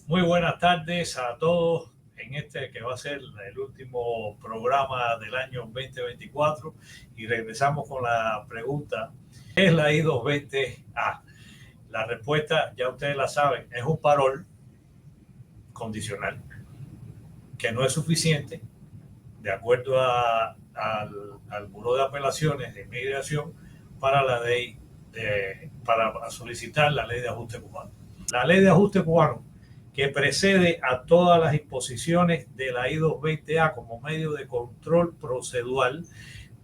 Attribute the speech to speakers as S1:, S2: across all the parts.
S1: Muy buenas tardes a todos en este que va a ser el último programa del año 2024 y regresamos con la pregunta, ¿qué es la I-220A? La respuesta ya ustedes la saben, es un parol condicional que no es suficiente de acuerdo al Buró de Apelaciones de Inmigración para la ley para solicitar la ley de ajuste cubano. La ley de ajuste cubano, que precede a todas las disposiciones de la I-220A como medio de control procedural,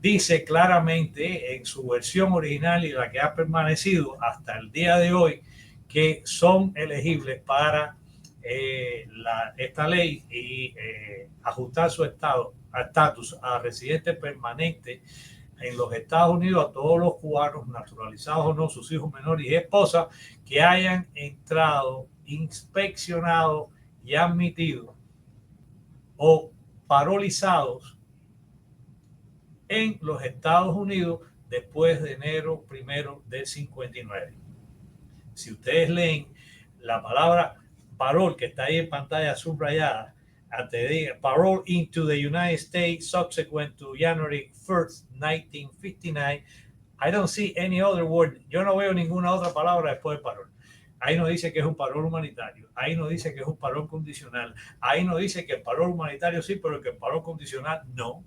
S1: dice claramente en su versión original y la que ha permanecido hasta el día de hoy que son elegibles para esta ley y ajustar su estatus a residente permanente en los Estados Unidos a todos los cubanos, naturalizados o no, sus hijos menores y esposas, que hayan entrado, inspeccionado y admitido o parolizados en los Estados Unidos después de enero 1 del 59. Si ustedes leen la palabra parole que está ahí en pantalla subrayada, parole into the United States subsequent to January 1st, 1959, I don't see any other word. Yo no veo ninguna otra palabra después de parole. Ahí nos dice que es un parol humanitario, ahí nos dice que es un parol condicional, ahí nos dice que el parol humanitario sí, pero que el parol condicional no.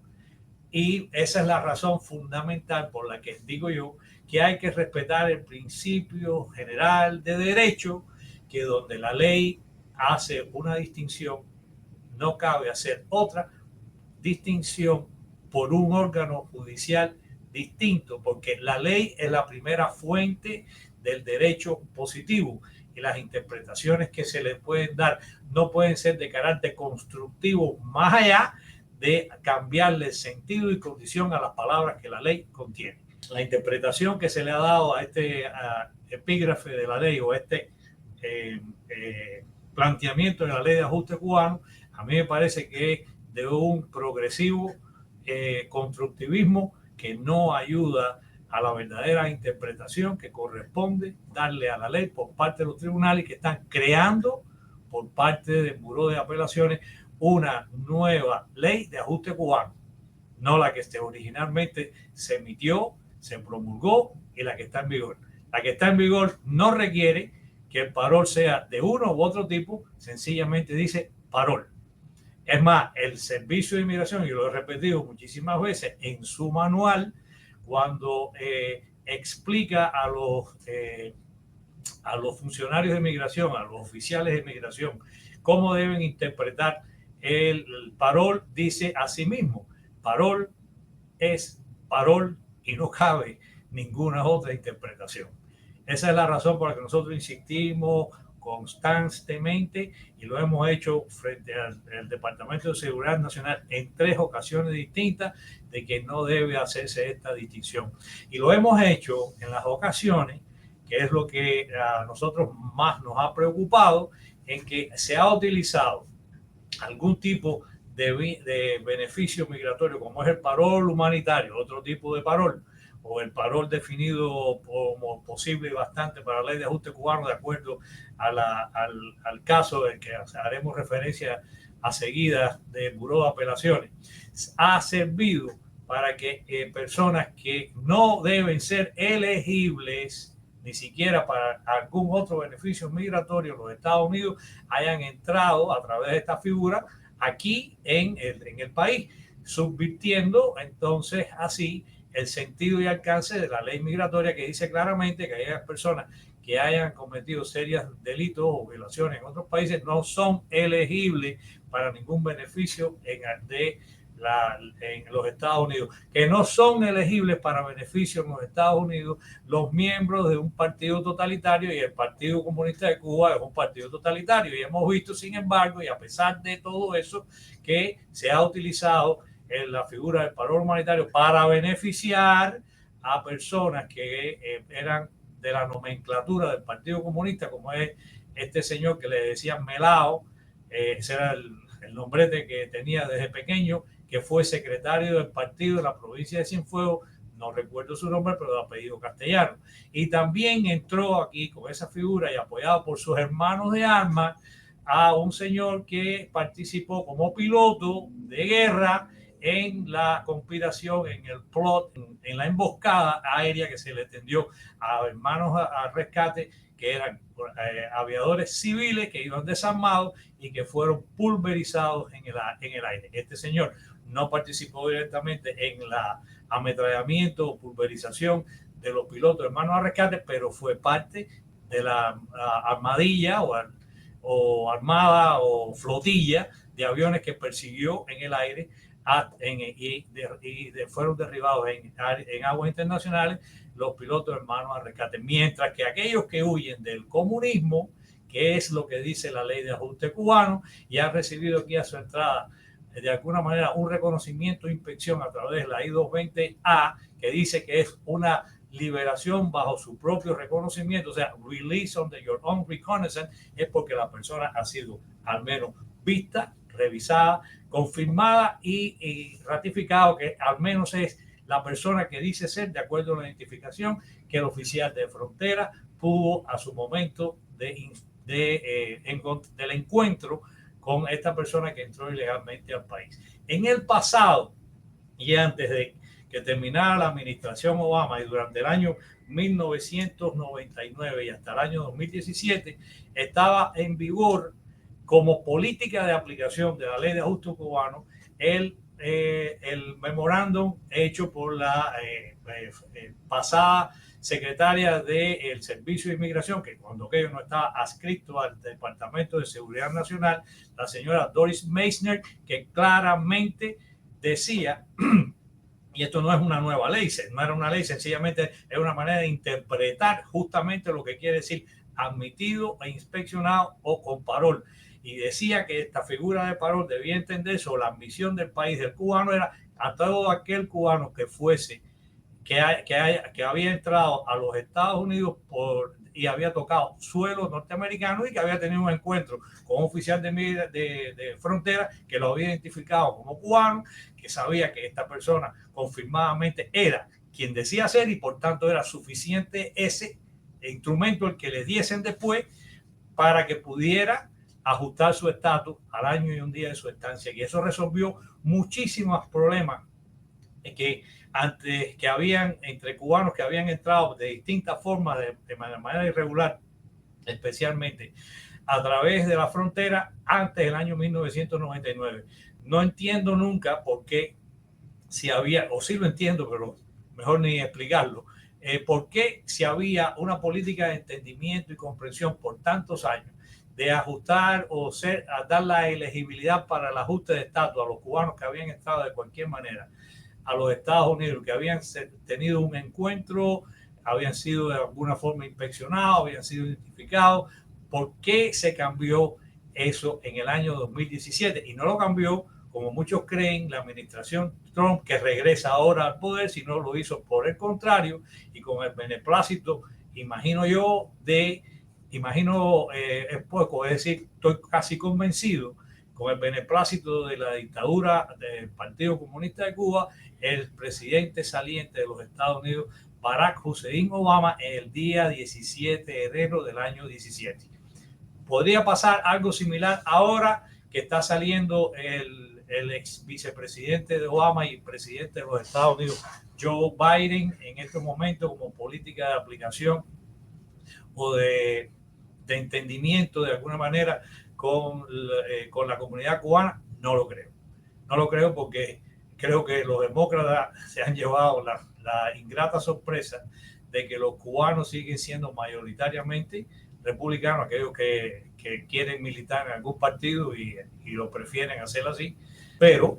S1: Y esa es la razón fundamental por la que digo yo que hay que respetar el principio general de derecho, que donde la ley hace una distinción, no cabe hacer otra distinción por un órgano judicial distinto, porque la ley es la primera fuente del derecho positivo y las interpretaciones que se le pueden dar no pueden ser de carácter constructivo más allá de cambiarle sentido y condición a las palabras que la ley contiene. La interpretación que se le ha dado a este epígrafe de la ley o planteamiento de la ley de ajuste cubano, a mí me parece que es de un progresivo constructivismo que no ayuda a la verdadera interpretación que corresponde darle a la ley por parte de los tribunales que están creando por parte del Buró de Apelaciones una nueva ley de ajuste cubano, no la que originalmente se emitió, se promulgó y la que está en vigor. La que está en vigor no requiere que el parol sea de uno u otro tipo, sencillamente dice parol. Es más, el Servicio de Inmigración, y lo he repetido muchísimas veces, en su manual, cuando explica a los funcionarios de inmigración, a los oficiales de inmigración, cómo deben interpretar el parol, dice a sí mismo, parol es parol y no cabe ninguna otra interpretación. Esa es la razón por la que nosotros insistimos constantemente y lo hemos hecho frente al Departamento de Seguridad Nacional en 3 ocasiones distintas de que no debe hacerse esta distinción. Y lo hemos hecho en las ocasiones, que es lo que a nosotros más nos ha preocupado, en que se ha utilizado algún tipo de beneficio migratorio, como es el parol humanitario, otro tipo de parol, o el parol definido como posible y bastante para la ley de ajuste cubano, de acuerdo al caso del que haremos referencia a seguida del Buró de Apelaciones, ha servido para que personas que no deben ser elegibles ni siquiera para algún otro beneficio migratorio en los Estados Unidos hayan entrado a través de esta figura aquí en el país, subvirtiendo entonces así el sentido y alcance de la ley migratoria, que dice claramente que aquellas personas que hayan cometido serios delitos o violaciones en otros países no son elegibles para ningún beneficio en los Estados Unidos, que no son elegibles para beneficio en los Estados Unidos los miembros de un partido totalitario, y el Partido Comunista de Cuba es un partido totalitario, y hemos visto sin embargo, y a pesar de todo eso, que se ha utilizado en la figura del parol humanitario para beneficiar a personas que eran de la nomenclatura del Partido Comunista, como es este señor que le decían Melao, ese era el nombrete que tenía desde pequeño, que fue secretario del partido de la provincia de Cienfuegos, no recuerdo su nombre, pero de apellido castellano. Y también entró aquí con esa figura y apoyado por sus hermanos de armas a un señor que participó como piloto de guerra en la conspiración, en el plot, en la emboscada aérea que se le tendió a hermanos al rescate, que eran aviadores civiles que iban desarmados y que fueron pulverizados en el aire. Este señor no participó directamente en el ametrallamiento o pulverización de los pilotos hermanos al rescate, pero fue parte de la armadilla o armada o flotilla de aviones que persiguió en el aire y fueron derribados en aguas internacionales los pilotos hermanos al rescate. Mientras que aquellos que huyen del comunismo, que es lo que dice la ley de ajuste cubano, y han recibido aquí a su entrada de alguna manera un reconocimiento e inspección a través de la I-220A, que dice que es una liberación bajo su propio reconocimiento, o sea, release under your own reconnaissance, es porque la persona ha sido al menos vista, revisada, confirmada y ratificado que al menos es la persona que dice ser, de acuerdo a la identificación que el oficial de frontera pudo a su momento del encuentro con esta persona que entró ilegalmente al país. En el pasado y antes de que terminara la administración Obama y durante el año 1999 y hasta el año 2017 estaba en vigor como política de aplicación de la ley de ajuste cubano el memorándum hecho por la pasada secretaria del Servicio de Inmigración, que cuando aquello no estaba adscrito al Departamento de Seguridad Nacional, la señora Doris Meissner, que claramente decía, y esto no es una nueva ley, no era una ley, sencillamente es una manera de interpretar justamente lo que quiere decir admitido e inspeccionado o con parol. Y decía que esta figura de parol debía entenderse, o la ambición del país del cubano era a todo aquel cubano que fuese, que había entrado a los Estados Unidos y había tocado suelo norteamericano y que había tenido un encuentro con un oficial de frontera que lo había identificado como cubano, que sabía que esta persona confirmadamente era quien decía ser y por tanto era suficiente ese instrumento el que le diesen después para que pudiera ajustar su estatus al año y un día de su estancia. Y eso resolvió muchísimos problemas que habían entre cubanos que habían entrado de distintas formas, de manera irregular, especialmente a través de la frontera antes del año 1999. No entiendo nunca por qué, si había, o sí lo entiendo, pero mejor ni explicarlo, por qué si había una política de entendimiento y comprensión por tantos años de ajustar a dar la elegibilidad para el ajuste de estatus a los cubanos que habían entrado de cualquier manera a los Estados Unidos, que habían tenido un encuentro, habían sido de alguna forma inspeccionados, habían sido identificados. ¿Por qué se cambió eso en el año 2017? Y no lo cambió, como muchos creen, la administración Trump, que regresa ahora al poder, sino lo hizo por el contrario y con el beneplácito, es poco, es decir, estoy casi convencido, con el beneplácito de la dictadura del Partido Comunista de Cuba, el presidente saliente de los Estados Unidos, Barack Hussein Obama, el día 17 de enero del año 17. Podría pasar algo similar ahora que está saliendo el ex vicepresidente de Obama y presidente de los Estados Unidos, Joe Biden, en este momento como política de aplicación o de entendimiento de alguna manera con la comunidad cubana. No lo creo. No lo creo porque creo que los demócratas se han llevado la ingrata sorpresa de que los cubanos siguen siendo mayoritariamente republicanos, aquellos que quieren militar en algún partido y lo prefieren hacer así, pero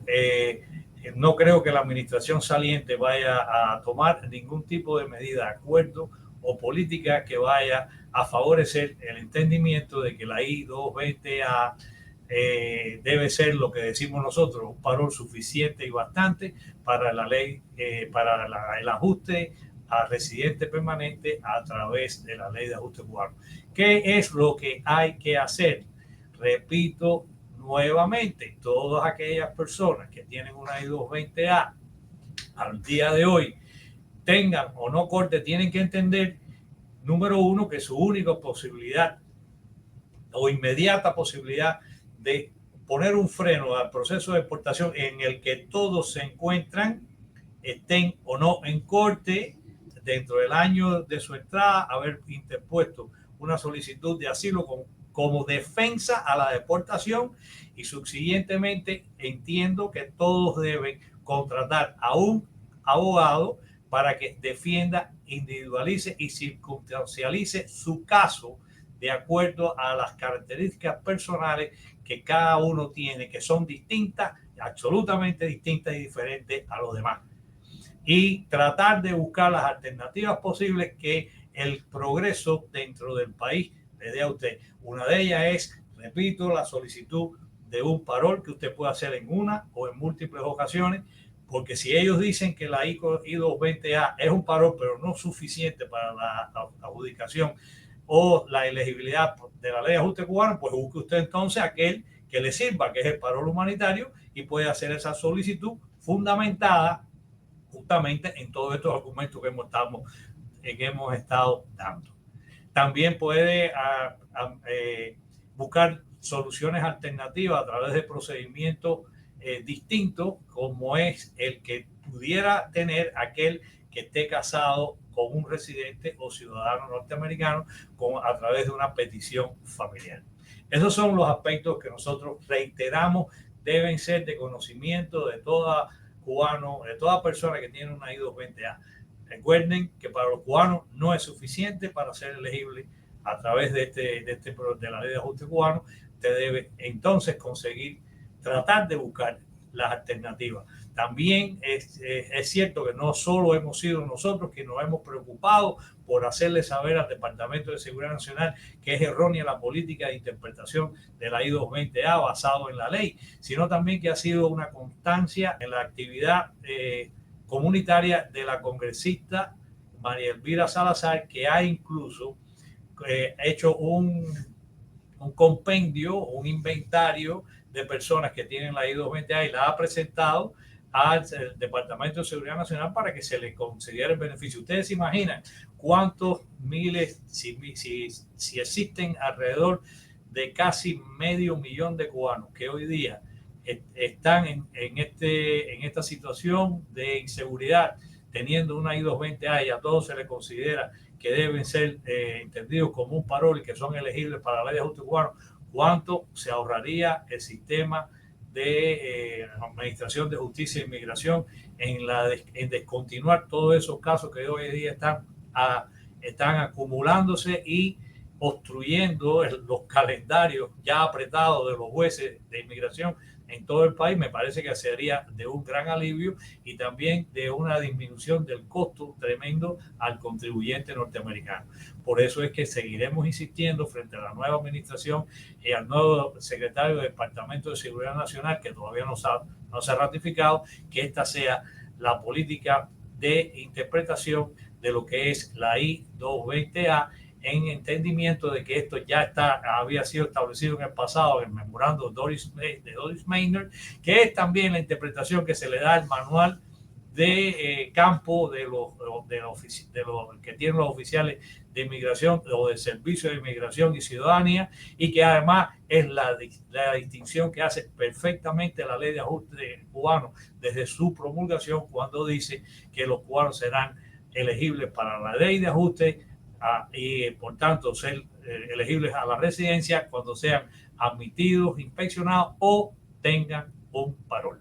S1: no creo que la administración saliente vaya a tomar ningún tipo de medida, acuerdo o política que vaya a favorecer el entendimiento de que la I-220A debe ser lo que decimos nosotros, un parol suficiente y bastante para la ley, para el ajuste a residente permanente a través de la ley de ajuste cubano. ¿Qué es lo que hay que hacer? Repito nuevamente, todas aquellas personas que tienen una I-220A al día de hoy, tengan o no corte, tienen que entender, número uno, que su única posibilidad o inmediata posibilidad de poner un freno al proceso de deportación en el que todos se encuentran, estén o no en corte, dentro del año de su entrada, haber interpuesto una solicitud de asilo como defensa a la deportación, y subsiguientemente entiendo que todos deben contratar a un abogado para que defienda, individualice y circunstancialice su caso de acuerdo a las características personales que cada uno tiene, que son distintas, absolutamente distintas y diferentes a los demás. Y tratar de buscar las alternativas posibles que el progreso dentro del país le dé a usted. Una de ellas es, repito, la solicitud de un parol que usted puede hacer en una o en múltiples ocasiones, porque si ellos dicen que la I-220A es un parol pero no suficiente para la adjudicación o la elegibilidad de la ley de ajuste cubano, pues busque usted entonces aquel que le sirva, que es el parol humanitario, y puede hacer esa solicitud fundamentada justamente en todos estos argumentos que hemos estado dando. También puede buscar soluciones alternativas a través de procedimientos distintos, como es el que pudiera tener aquel que esté casado con un residente o ciudadano norteamericano a través de una petición familiar. Esos son los aspectos que nosotros reiteramos deben ser de conocimiento de todo cubano, de toda persona que tiene una I-220A. Recuerden que para los cubanos no es suficiente para ser elegible a través de la ley de ajuste cubano. Usted debe entonces tratar de buscar las alternativas. También es cierto que no solo hemos sido nosotros que nos hemos preocupado por hacerle saber al Departamento de Seguridad Nacional que es errónea la política de interpretación de la I-220A basado en la ley, sino también que ha sido una constancia en la actividad comunitaria de la congresista María Elvira Salazar, que ha incluso hecho un compendio, un inventario de personas que tienen la I-220A y la ha presentado al Departamento de Seguridad Nacional para que se les considere el beneficio. Ustedes se imaginan cuántos miles, si existen alrededor de casi 500,000 de cubanos que hoy día están en esta situación de inseguridad, teniendo una I-220A, y a todos se les considera que deben ser entendidos como un parol y que son elegibles para la ley de ajuste cubano. ¿Cuánto se ahorraría el sistema de Administración de Justicia e Inmigración en descontinuar todos esos casos que hoy día están acumulándose y obstruyendo los calendarios ya apretados de los jueces de inmigración en todo el país? Me parece que sería de un gran alivio y también de una disminución del costo tremendo al contribuyente norteamericano. Por eso es que seguiremos insistiendo frente a la nueva administración y al nuevo secretario del Departamento de Seguridad Nacional, que todavía no se ha ratificado, que esta sea la política de interpretación de lo que es la I-220A, en entendimiento de que esto ya había sido establecido en el pasado en el memorando de Doris Maynard, que es también la interpretación que se le da al manual de campo de los que tienen los oficiales de inmigración o del Servicio de Inmigración y Ciudadanía, y que además es la distinción que hace perfectamente la ley de ajuste cubano desde su promulgación, cuando dice que los cubanos serán elegibles para la ley de ajuste y por tanto ser elegibles a la residencia cuando sean admitidos, inspeccionados o tengan un parol.